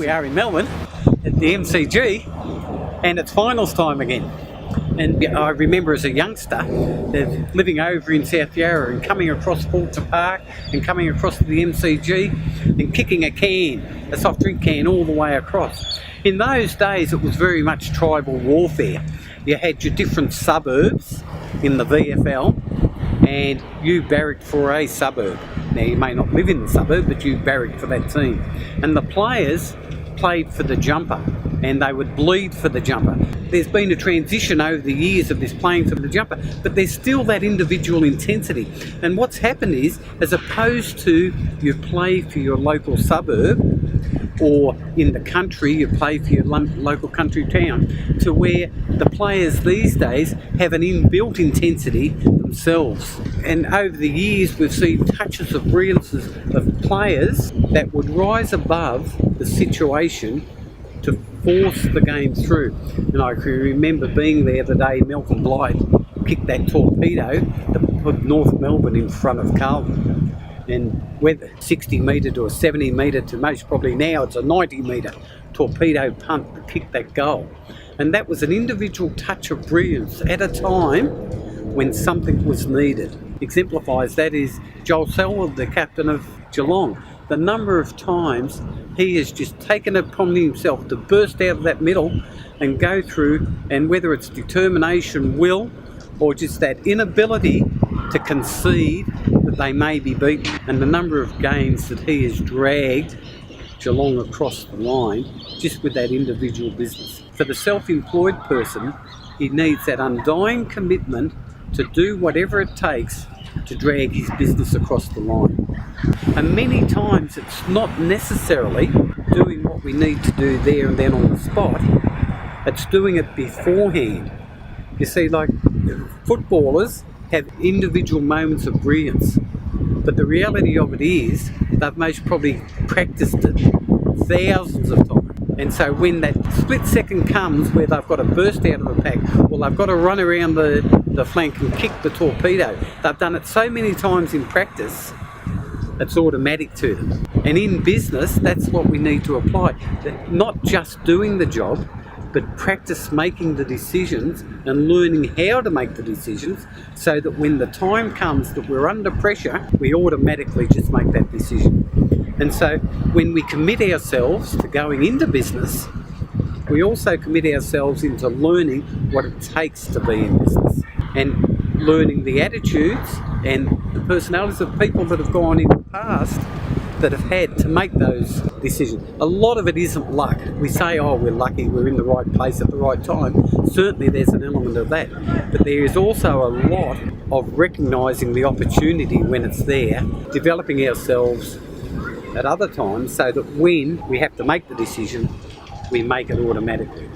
we are in Melbourne at the MCG, and it's finals time again. And I remember as a youngster living over in South Yarra and coming across Fulton Park and coming across to the MCG and kicking a soft drink can all the way across. In those days it was very much tribal warfare. You had your different suburbs in the VFL and you barracked for a suburb. Now you may not live in the suburb, but you barracked for that team. And the players played for the jumper and they would bleed for the jumper. There's been a transition over the years of this playing for the jumper, but there's still that individual intensity. And what's happened is, as opposed to you play for your local suburb, or in the country you play for your local country town, to where the players these days have an inbuilt intensity themselves. And over the years we've seen touches of brilliance of players that would rise above the situation to force the game through. And I can remember being there the day Malcolm Blight kicked that torpedo that put North Melbourne in front of Carlton. And whether 60 metre to a 70 metre to most probably now it's a 90 metre torpedo punt to kick that goal. And that was an individual touch of brilliance at a time when something was needed. Exemplifies that is Joel Selwood, the captain of Geelong. The number of times he has just taken it upon himself to burst out of that middle and go through, and whether it's determination, will, or just that inability to concede that they may be beaten, and the number of games that he has dragged Geelong across the line just with that individual business. For the self-employed person, he needs that undying commitment to do whatever it takes to drag his business across the line. And many times it's not necessarily doing what we need to do there and then on the spot, it's doing it beforehand. You see, like footballers have individual moments of brilliance, but the reality of it is they've most probably practiced it thousands of times. And so when that split second comes where they've got to burst out of a pack, or they've got to run around the flank and kick the torpedo, they've done it so many times in practice, it's automatic to them. And in business, that's what we need to apply. Not just doing the job, but practice making the decisions and learning how to make the decisions so that when the time comes that we're under pressure, we automatically just make that decision. And so when we commit ourselves to going into business, we also commit ourselves into learning what it takes to be in business and learning the attitudes and the personalities of people that have gone in the past that have had to make those decisions. A lot of it isn't luck. We say, oh, we're lucky, we're in the right place at the right time. Certainly there's an element of that. But there is also a lot of recognising the opportunity when it's there, developing ourselves at other times so that when we have to make the decision, we make it automatically.